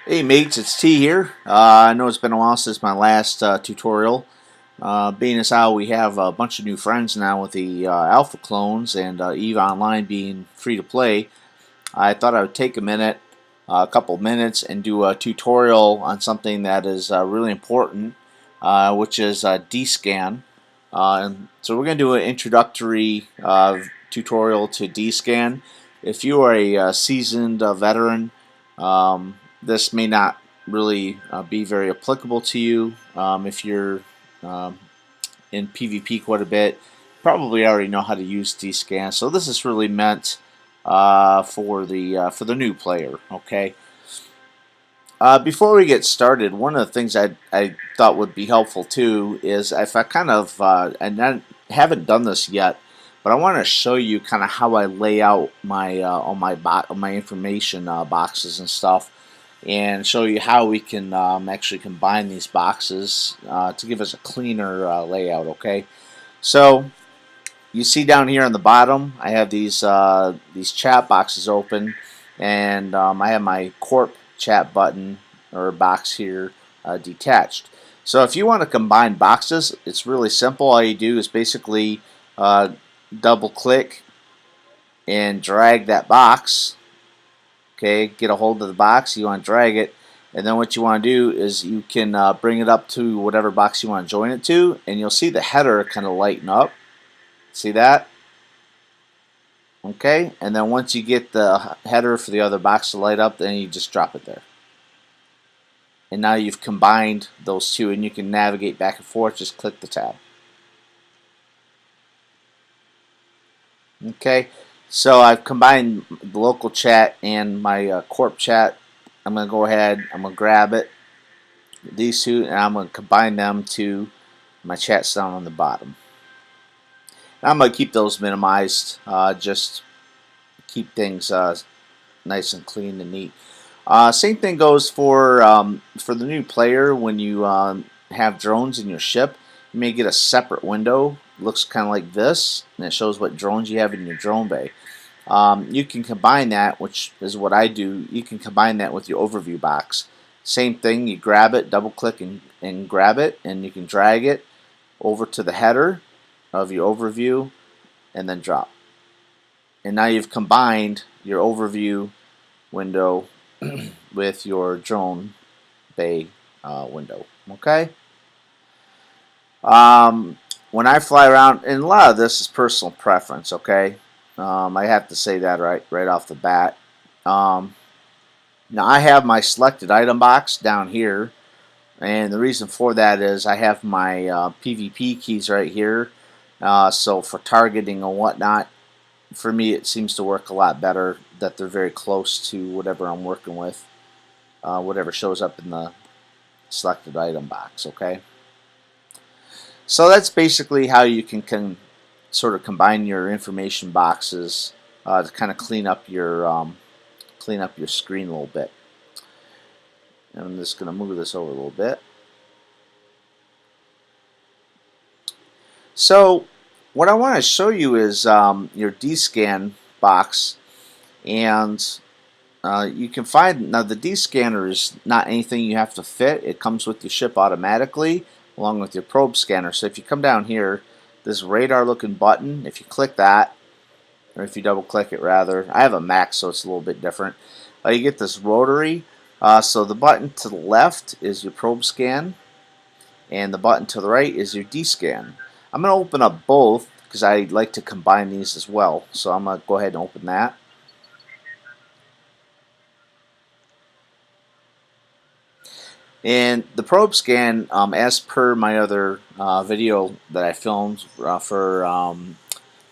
Hey mates, it's T here. I know it's been a while since my last tutorial. Being as how we have a bunch of new friends now with the Alpha clones and EVE Online being free to play, I thought I would take a couple minutes, and do a tutorial on something that is really important, which is DScan. And so we're going to do an introductory tutorial to DScan. If you are a seasoned veteran, this may not really be very applicable to you. If you're um, in PvP quite a bit, probably already know how to use DScan. So this is really meant for the new player. Okay. Before we get started, one of the things I thought would be helpful too is if I kind of and I haven't done this yet, but I want to show you kind of how I lay out my on my information boxes and stuff, and show you how we can actually combine these boxes to give us a cleaner layout. Okay, so you see down here on the bottom, I have these chat boxes open, and I have my corp chat button or box here detached. So if you want to combine boxes, it's really simple. All you do is basically uh, double click and drag that box. Okay, get a hold of the box. You want to drag it, and then what you want to do is you can bring it up to whatever box you want to join it to, and you'll see the header kind of lighten up. See that? Okay, and then once you get the header for the other box to light up, then you just drop it there. And now you've combined those two, and you can navigate back and forth. Just click the tab. Okay, so I've combined the local chat and my corp chat. I'm going to go ahead, I'm going to grab it, these two, and I'm going to combine them to my chats down on the bottom. And I'm going to keep those minimized, just keep things nice and clean and neat. Same thing goes for the new player. When you have drones in your ship, you may get a separate window. It looks kind of like this, and it shows what drones you have in your drone bay. You can combine that, which is what I do. You can combine that with your overview box. Same thing, you grab it, double click and grab it, and you can drag it over to the header of your overview and then drop. And now you've combined your overview window with your drone bay window. Okay. When I fly around, and a lot of this is personal preference. Okay. I have to say that right off the bat. Now I have my selected item box down here, and the reason for that is I have my PvP keys right here. So for targeting and whatnot, for me it seems to work a lot better that they're very close to whatever I'm working with, whatever shows up in the selected item box. Okay, so that's basically how you can sort of combine your information boxes to kind of clean up your screen a little bit. And I'm just going to move this over a little bit. So what I want to show you is your DScan box, and you can find, now the DScanner is not anything you have to fit. It comes with your ship automatically along with your probe scanner. So if you come down here, this radar looking button, if you click that, or if you double click it rather, I have a Mac so it's a little bit different, you get this rotary. So the button to the left is your probe scan, and the button to the right is your DScan. I'm going to open up both because I like to combine these as well. So I'm going to go ahead and open that. And the probe scan, as per my other video that I filmed for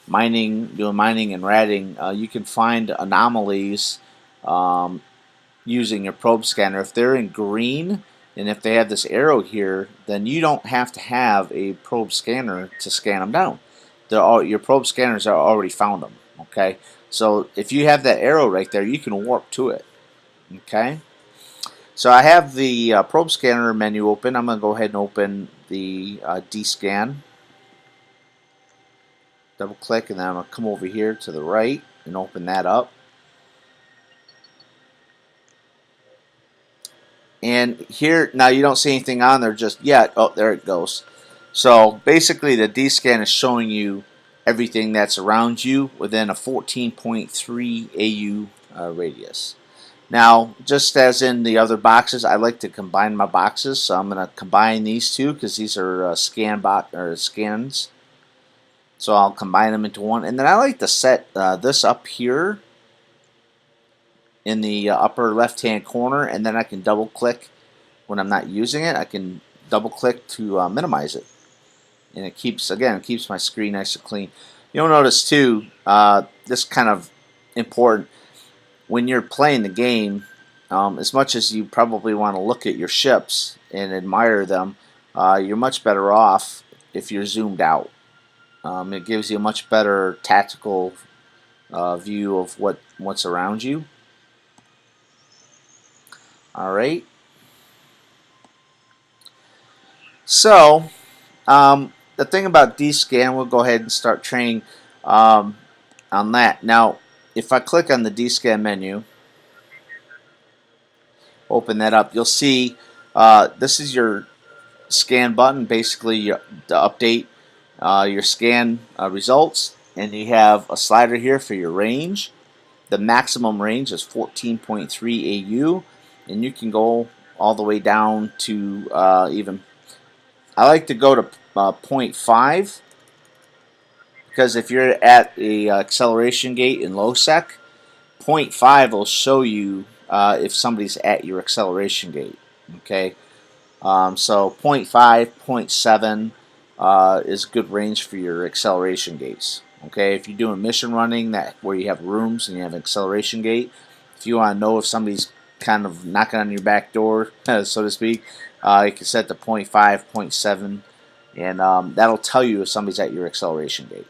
doing mining and ratting, you can find anomalies using your probe scanner. If they're in green, and if they have this arrow here, then you don't have to have a probe scanner to scan them down. Your probe scanners are already found them. Okay, so if you have that arrow right there, you can warp to it. Okay, so I have the probe scanner menu open. I'm going to go ahead and open the DScan. Double click, and then I'm going to come over here to the right and open that up. And here, now you don't see anything on there just yet. Oh, there it goes. So basically the D-scan is showing you everything that's around you within a 14.3 AU radius. Now, just as in the other boxes, I like to combine my boxes, so I'm going to combine these two because these are scans. So I'll combine them into one, and then I like to set this up here in the upper left-hand corner, and then I can double-click when I'm not using it. I can double-click to minimize it, and it keeps my screen nice and clean. You'll notice too, this kind of important. When you're playing the game, as much as you probably want to look at your ships and admire them, you're much better off if you're zoomed out. It gives you a much better tactical view of what's around you. Alright. So, the thing about D-scan, we'll go ahead and start training on that. Now, if I click on the D-scan menu, open that up, you'll see this is your scan button, basically to update your scan results, and you have a slider here for your range. The maximum range is 14.3 AU, and you can go all the way down to even, I like to go to 0.5, because if you're at a acceleration gate in low sec, 0.5 will show you if somebody's at your acceleration gate. Okay, so 0.5, 0.7 is good range for your acceleration gates. Okay, if you're doing mission running where you have rooms and you have an acceleration gate, if you want to know if somebody's kind of knocking on your back door, so to speak, you can set to 0.5, 0.7, and that'll tell you if somebody's at your acceleration gate.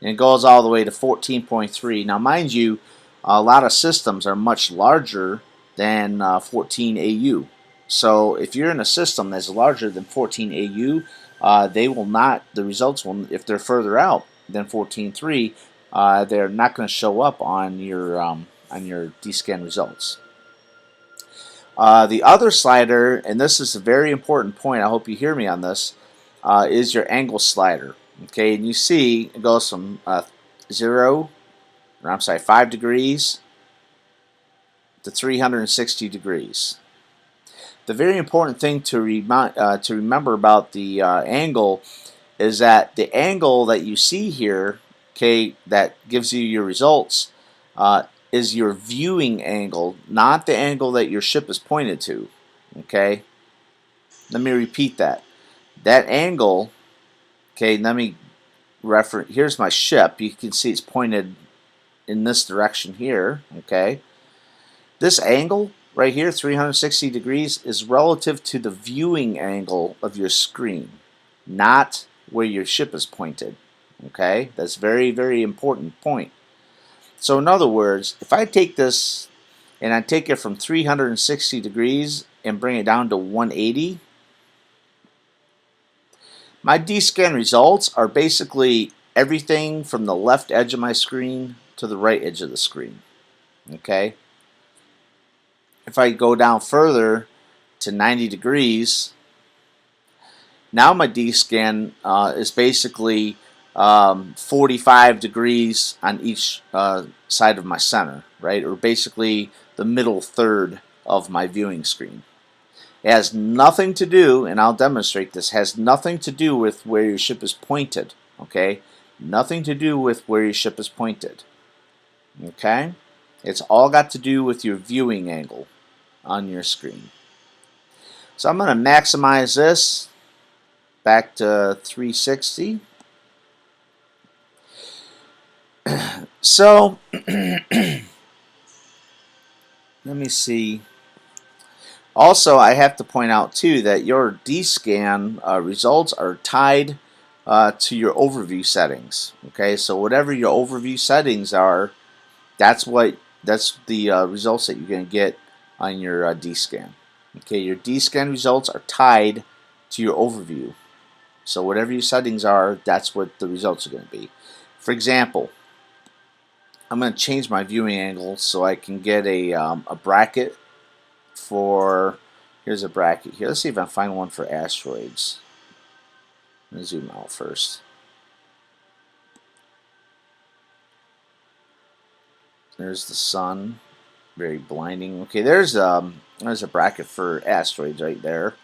And it goes all the way to 14.3. Now, mind you, a lot of systems are much larger than 14 AU. So if you're in a system that's larger than 14 AU, they will not, the results will, if they're further out than 14.3, they're not going to show up on your D-scan results. The other slider, and this is a very important point, I hope you hear me on this, is your angle slider. Okay, and you see it goes from 5 degrees to 360 degrees. The very important thing to remember about the angle is that the angle that you see here, okay, that gives you your results, is your viewing angle, not the angle that your ship is pointed to. Okay, let me repeat that. That angle, okay, let me reference. Here's my ship. You can see it's pointed in this direction here. Okay, this angle right here, 360 degrees, is relative to the viewing angle of your screen, not where your ship is pointed. Okay, that's very, very important point. So in other words, if I take this and I take it from 360 degrees and bring it down to 180, my D-scan results are basically everything from the left edge of my screen to the right edge of the screen. Okay. If I go down further to 90 degrees, now my D-scan is basically 45 degrees on each side of my center, right? Or basically the middle third of my viewing screen. It has nothing to do, and I'll demonstrate this, has nothing to do with where your ship is pointed, okay? Nothing to do with where your ship is pointed, okay? It's all got to do with your viewing angle on your screen. So I'm going to maximize this back to 360. So, let me see. Also, I have to point out too that your D-scan results are tied to your overview settings. Okay, so whatever your overview settings are, that's the results that you're going to get on your D-scan. Okay, your D-scan results are tied to your overview. So whatever your settings are, that's what the results are going to be. For example, I'm going to change my viewing angle so I can get a bracket for, here's a bracket here. Let's see if I can find one for asteroids. Let me zoom out first. There's the sun, very blinding. Okay, there's a bracket for asteroids right there.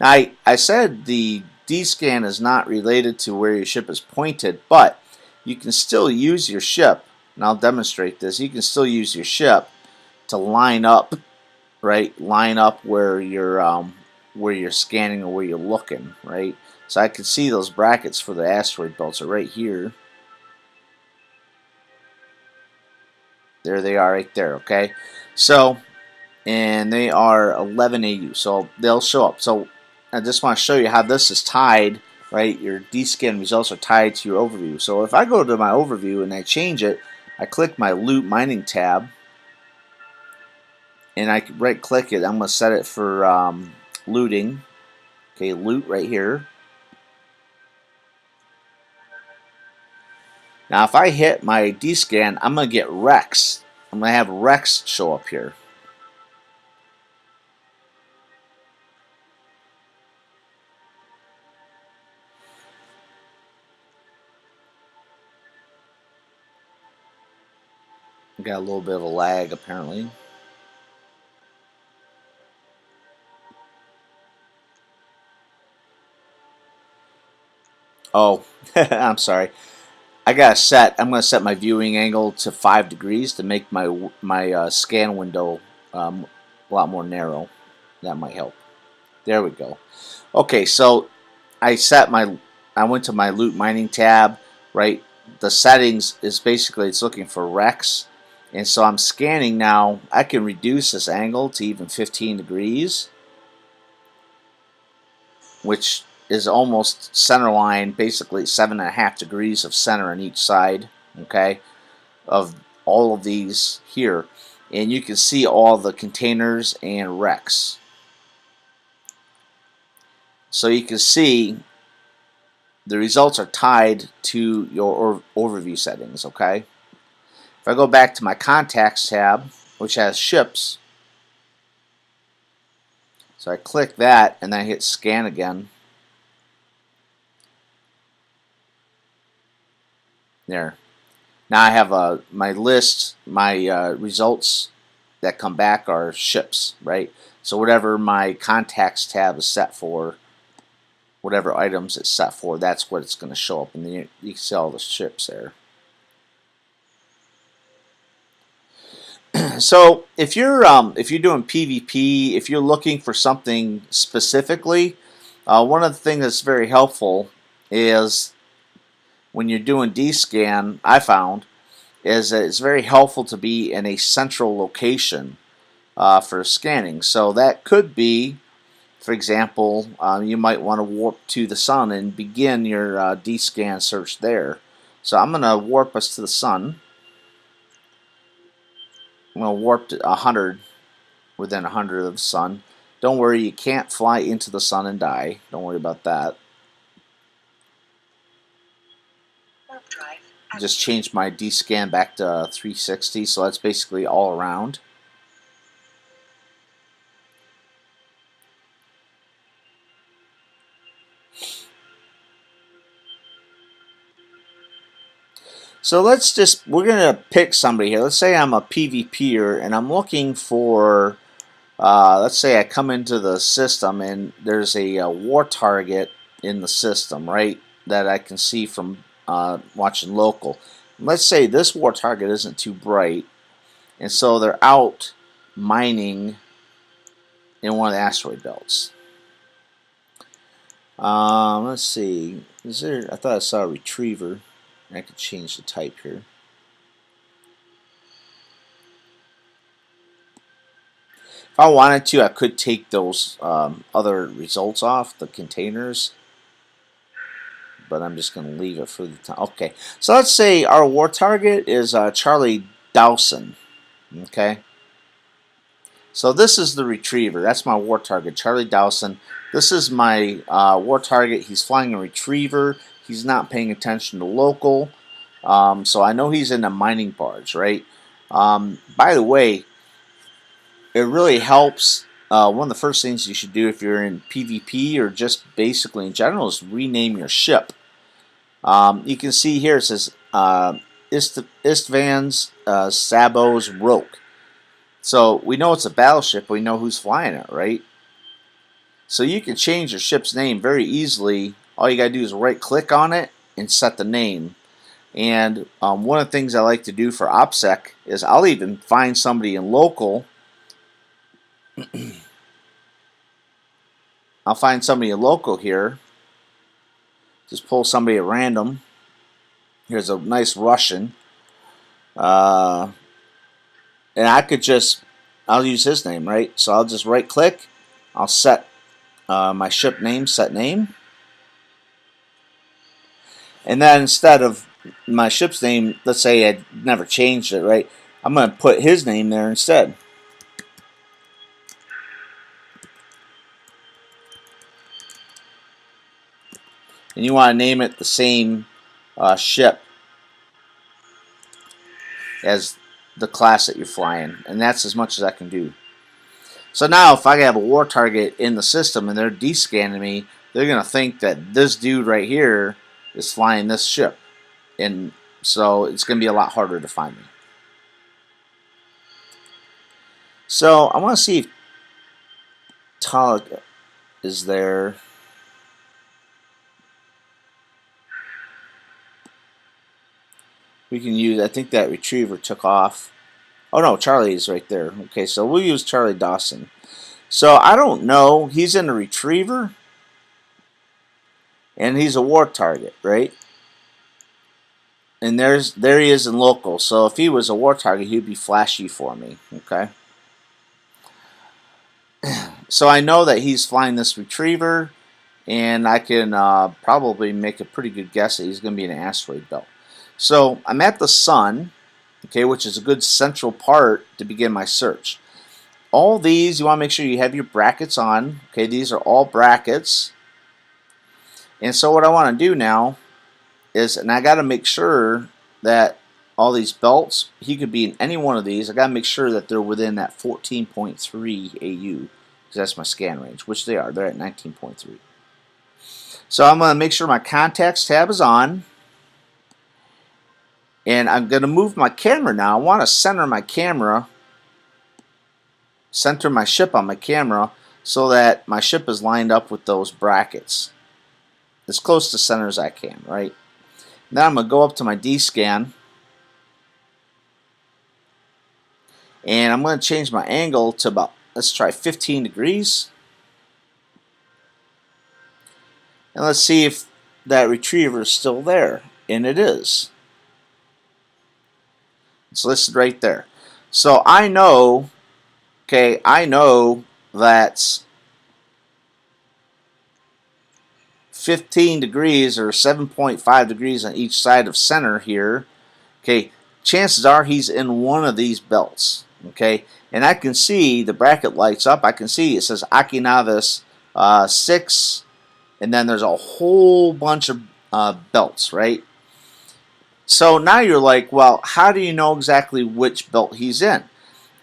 Now I said the D-scan is not related to where your ship is pointed, but you can still use your ship, and I'll demonstrate this. You can still use your ship to line up, right? Line up where you're scanning or where you're looking, right? So I can see those brackets for the asteroid belts are right here. There they are right there, okay? So, and they are 11 AU, so they'll show up. So I just want to show you how this is tied, right? Your D-scan results are tied to your overview. So if I go to my overview and I change it, I click my loot mining tab, and I right click it. I'm going to set it for looting. Okay, loot right here. Now if I hit my D-scan, I'm going to get Rex. I'm going to have Rex show up here. Got a little bit of a lag apparently. Oh, I'm sorry. I'm going to set my viewing angle to 5 degrees to make my scan window a lot more narrow. That might help. There we go. Okay, so I went to my loot mining tab, right? The settings is basically it's looking for Rex. And so I'm scanning now. I can reduce this angle to even 15 degrees, which is almost center line, basically 7.5 degrees of center on each side, okay, of all of these here. And you can see all the containers and Rex. So you can see the results are tied to your overview settings, okay? If I go back to my contacts tab, which has ships, so I click that and then I hit scan again. There. Now I have my list, my results that come back are ships, right? So whatever my contacts tab is set for, whatever items it's set for, that's what it's going to show up, and then you can see all the ships there. So if you're doing PvP, if you're looking for something specifically, one of the things that's very helpful is when you're doing D-scan, I found, is that it's very helpful to be in a central location for scanning. So that could be, for example, you might want to warp to the sun and begin your D-scan search there. So I'm going to warp us to the sun. I'm going to warp to 100, within 100 of the sun. Don't worry, you can't fly into the sun and die. Don't worry about that. Just changed my D-scan back to 360, so that's basically all around. So we're going to pick somebody here. Let's say I'm a PvPer and I'm looking for, let's say I come into the system and there's a war target in the system, right, that I can see from watching local. Let's say this war target isn't too bright, and so they're out mining in one of the asteroid belts. Let's see. I thought I saw a retriever. I could change the type here. If I wanted to, I could take those other results off, the containers, but I'm just going to leave it for the time. Okay, so let's say our war target is Charlie Dawson. Okay, so this is the retriever. That's my war target, Charlie Dawson. This is my war target. He's flying a retriever. He's not paying attention to local. So I know he's in a mining barge, right? By the way, it really helps. One of the first things you should do if you're in PvP or just basically in general is rename your ship. You can see here it says Istvans Sabos Roke. So we know it's a battleship. We know who's flying it, right? So you can change your ship's name very easily. All you got to do is right click on it and set the name. And one of the things I like to do for OPSEC is I'll even find somebody in local. I'll find somebody in local here. Just pull somebody at random. Here's a nice Russian. And I could just, I'll use his name, right? So I'll just right click. I'll set my ship name, set name. And then instead of my ship's name, let's say I never changed it, right? I'm going to put his name there instead. And you want to name it the same ship as the class that you're flying. And that's as much as I can do. So now if I have a war target in the system and they're descanning me, they're going to think that this dude right here is flying this ship. And so it's going to be a lot harder to find me. So I want to see if Talic is there. We can use, I think that retriever took off. Oh no, Charlie is right there. Okay, so we'll use Charlie Dawson. So I don't know. He's in a retriever. And he's a war target, right? And there he is in local. So if he was a war target, he'd be flashy for me. Okay. So I know that he's flying this retriever. And I can probably make a pretty good guess that he's going to be in an asteroid belt. So I'm at the sun, okay, which is a good central part to begin my search. All these, you want to make sure you have your brackets on. Okay, these are all brackets. And so what I want to do now is, and I got to make sure that all these belts, he could be in any one of these. I got to make sure that they're within that 14.3 AU, because that's my scan range, which they are. They're at 19.3. So I'm going to make sure my contacts tab is on. And I'm going to move my camera now. I want to center my camera, center my ship on my camera so that my ship is lined up with those brackets. As close to center as I can, right? Now I'm going to go up to my D-scan. And I'm going to change my angle to about, let's try 15 degrees. And let's see if that retriever is still there. And it is. It's listed right there. So I know, okay, I know that's 15 degrees or 7.5 degrees on each side of center here. Okay, chances are he's in one of these belts. Okay, and I can see the bracket lights up. I can see it says Akinavis 6, and then there's a whole bunch of belts, right? So now you're like, well, how do you know exactly which belt he's in?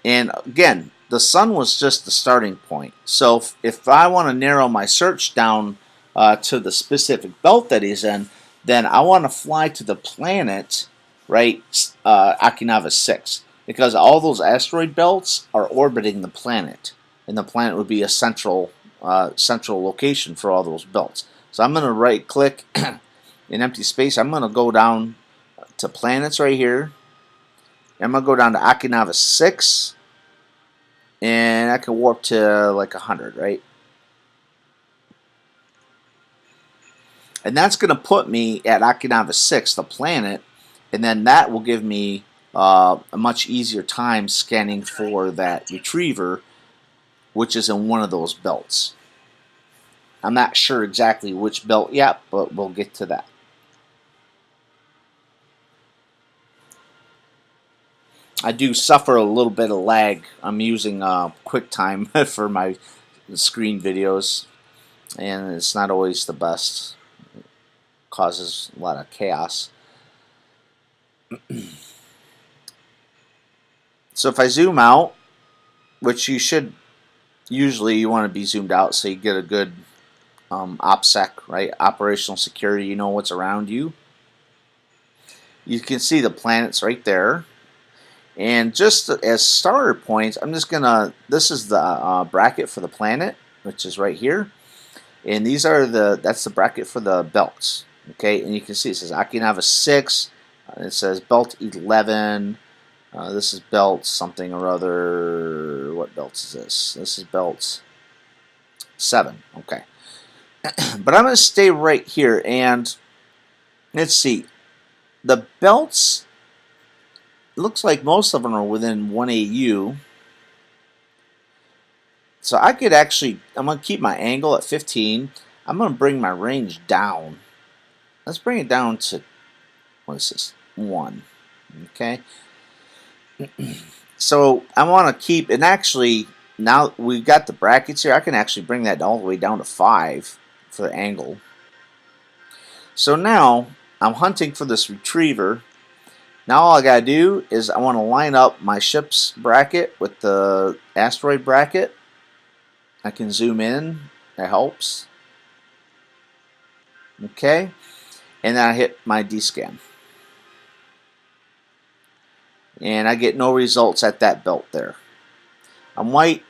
And again, the sun was just the starting point. So if I want to narrow my search down to the specific belt that he's in, then I want to fly to the planet, right, Akinavis 6. Because all those asteroid belts are orbiting the planet. And the planet would be a central location for all those belts. So I'm going to right click in empty space. I'm going to go down to planets right here. I'm going to go down to Akinavis 6. And I can warp to like 100, right? And that's going to put me at Akinavis 6, the planet. And then that will give me a much easier time scanning for that retriever, which is in one of those belts. I'm not sure exactly which belt yet, but we'll get to that. I do suffer a little bit of lag. I'm using QuickTime for my screen videos, and it's not always the best. It causes a lot of chaos. So if I zoom out, which you should usually you want to be zoomed out so you get a good OPSEC, right? Operational security. You know what's around you. You can see the planets right there. And just as starter points, I'm just gonna. This is the bracket for the planet, which is right here, and these are that's the bracket for the belts. Okay, and you can see it says Okinawa 6. It says belt 11. This is belt something or other. What belt is this? This is belt 7. Okay, but I'm gonna stay right here, and let's see. The belts. Looks like most of them are within 1 AU. So I could actually, I'm going to keep my angle at 15. I'm going to bring my range down. Let's bring it down to, what is this, 1. Okay. So I want to keep, and actually, now we've got the brackets here, I can actually bring that all the way down to 5 for the angle. So now, I'm hunting for this retriever. Now all I got to do is I want to line up my ship's bracket with the asteroid bracket. I can zoom in. That helps. Okay. And then I hit my D-scan. And I get no results at that belt there. I might,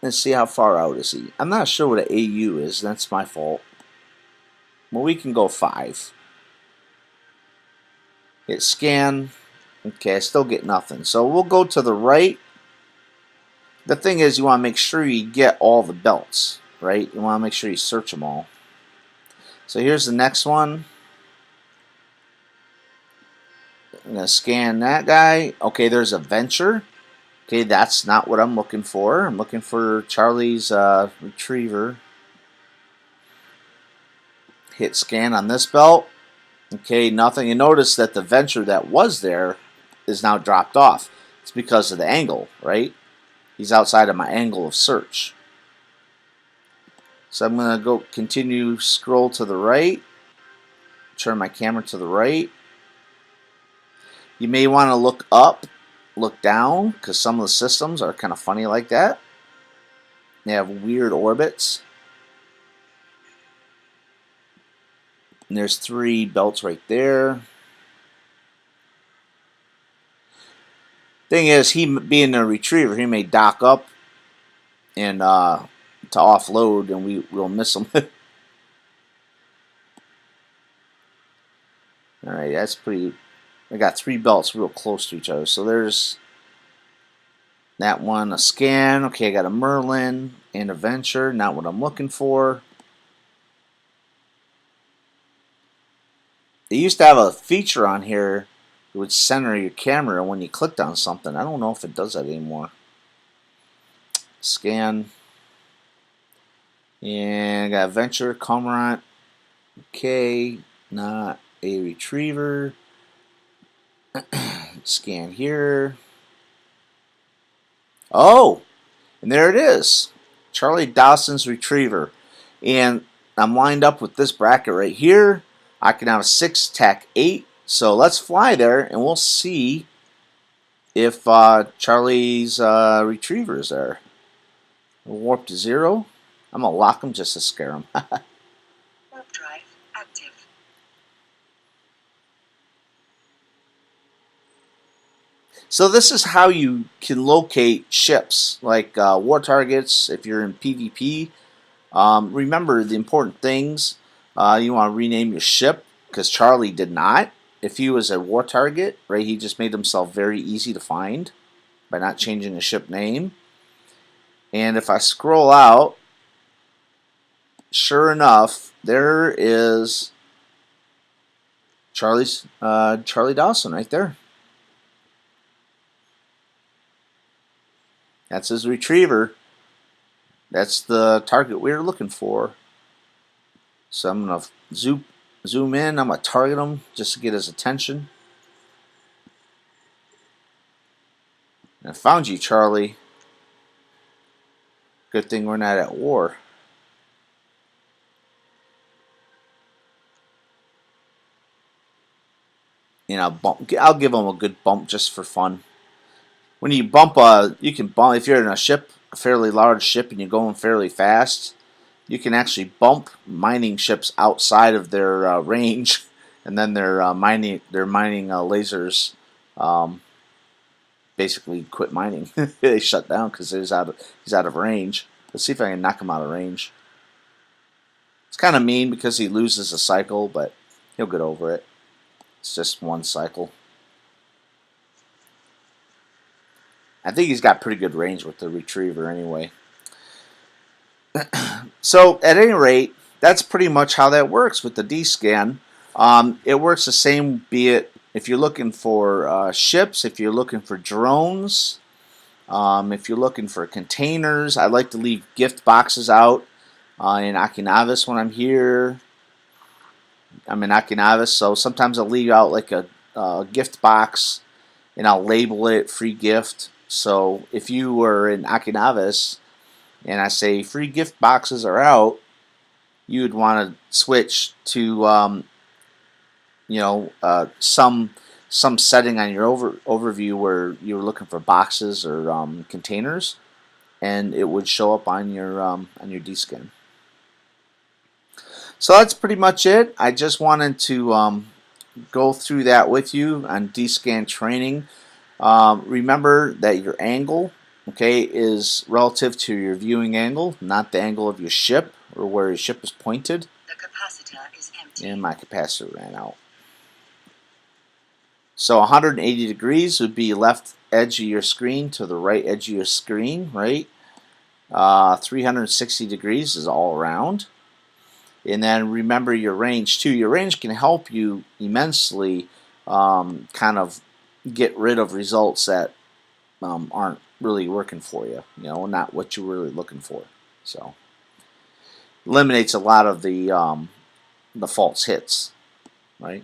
let's see how far out is he. I'm not sure what an AU is. That's my fault. Well, we can go 5. Hit scan. Okay, I still get nothing. So we'll go to the right. The thing is, you want to make sure you get all the belts, right? You want to make sure you search them all. So here's the next one. I'm going to scan that guy. Okay, there's a Venture. Okay, that's not what I'm looking for. I'm looking for Charlie's retriever. Hit scan on this belt. Okay, nothing. And notice that the Venture that was there is now dropped off. It's because of the angle, right? He's outside of my angle of search. So I'm going to go continue scroll to the right. Turn my camera to the right. You may want to look up, look down, because some of the systems are kind of funny like that. They have weird orbits. And there's 3 belts right there. Thing is, he being a retriever, he may dock up and to offload, and we'll miss him. All right, that's pretty. I got 3 belts real close to each other. So there's that one, a scan. Okay, I got a Merlin and a Venture. Not what I'm looking for. They used to have a feature on here that would center your camera when you clicked on something. I don't know if it does that anymore. Scan. And I got Venture, Cormorant. Okay, not a retriever. Scan here. Oh, and there it is. Charlie Dawson's retriever. And I'm lined up with this bracket right here. I can have a 6 TAC 8. So let's fly there and we'll see if Charlie's retriever is there. We'll warp to 0. I'm going to lock him just to scare him. Warp drive active. So this is how you can locate ships, like war targets if you're in PvP. Remember the important things. You want to rename your ship, because Charlie did not. If he was a war target, right, he just made himself very easy to find by not changing the ship name. And if I scroll out, sure enough, there is Charlie Dawson right there. That's his retriever. That's the target we were looking for. So I'm going to zoom in. I'm going to target him just to get his attention. I found you, Charlie. Good thing we're not at war. You know, I'll give him a good bump just for fun. when you you can bump if you're in a ship, a fairly large ship, and you're going fairly fast. You can actually bump mining ships outside of their range, and then their mining lasers basically quit mining. They shut down because he's out of range. Let's see if I can knock him out of range. It's kind of mean because he loses a cycle, but he'll get over it. It's just one cycle. I think he's got pretty good range with the retriever anyway. So at any rate, that's pretty much how that works with the D-scan. It works the same, be it if you're looking for ships, if you're looking for drones, if you're looking for containers. I like to leave gift boxes out in Okinawa when I'm here. I'm in Okinawa, so sometimes I'll leave out like a gift box and I'll label it free gift. So if you were in Okinawa and I say free gift boxes are out, you would want to switch to some setting on your overview where you're looking for boxes or containers, and it would show up on your D-scan. So that's pretty much it. I just wanted to go through that with you on D-scan training. Remember that your angle, okay, is relative to your viewing angle, not the angle of your ship or where your ship is pointed. The capacitor is empty. And my capacitor ran out. So 180 degrees would be left edge of your screen to the right edge of your screen, right? 360 degrees is all around. And then remember your range too. Your range can help you immensely kind of get rid of results that aren't really working for you, not what you're really looking for. So eliminates a lot of the false hits, right?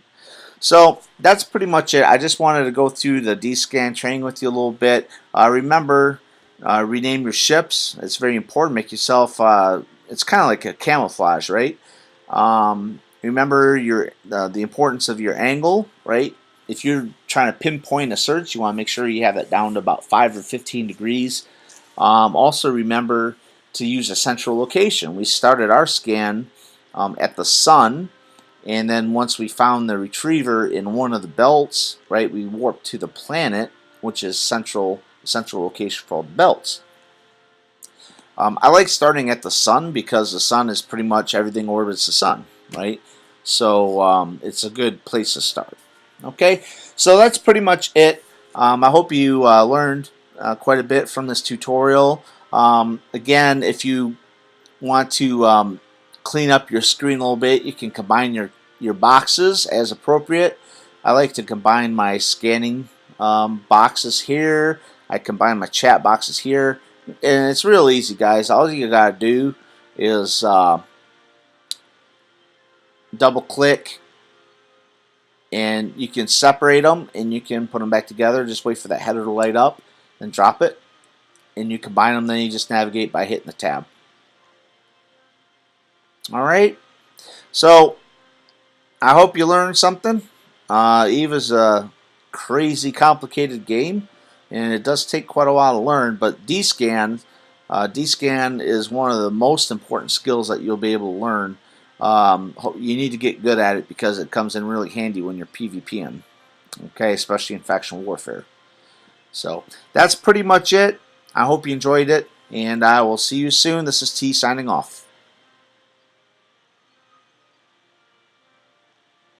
So that's pretty much it. I just wanted to go through the D-scan training with you a little bit. Remember, rename your ships. It's very important. Make yourself. It's kind of like a camouflage, right? Remember the importance of your angle, right? If you're trying to pinpoint a search, you want to make sure you have it down to about 5 or 15 degrees. Also remember to use a central location. We started our scan at the sun, and then once we found the retriever in one of the belts, right, we warped to the planet, which is central location for all the belts. I like starting at the sun because the sun is pretty much everything orbits the sun, right? So it's a good place to start. Okay, so that's pretty much it. I hope you learned quite a bit from this tutorial. Again, if you want to clean up your screen a little bit, you can combine your boxes as appropriate. I like to combine my scanning boxes here. I combine my chat boxes here. And it's real easy, guys. All you gotta do is double click, and you can separate them and you can put them back together. Just wait for that header to light up and drop it, and you combine them. Then you just navigate by hitting the tab. Alright, so I hope you learned something. EVE is a crazy complicated game, and it does take quite a while to learn, but D-scan is one of the most important skills that you'll be able to learn. You need to get good at it because it comes in really handy when you're PvPing, okay, especially in faction warfare. So that's pretty much it. I hope you enjoyed it, and I will see you soon. This is T signing off.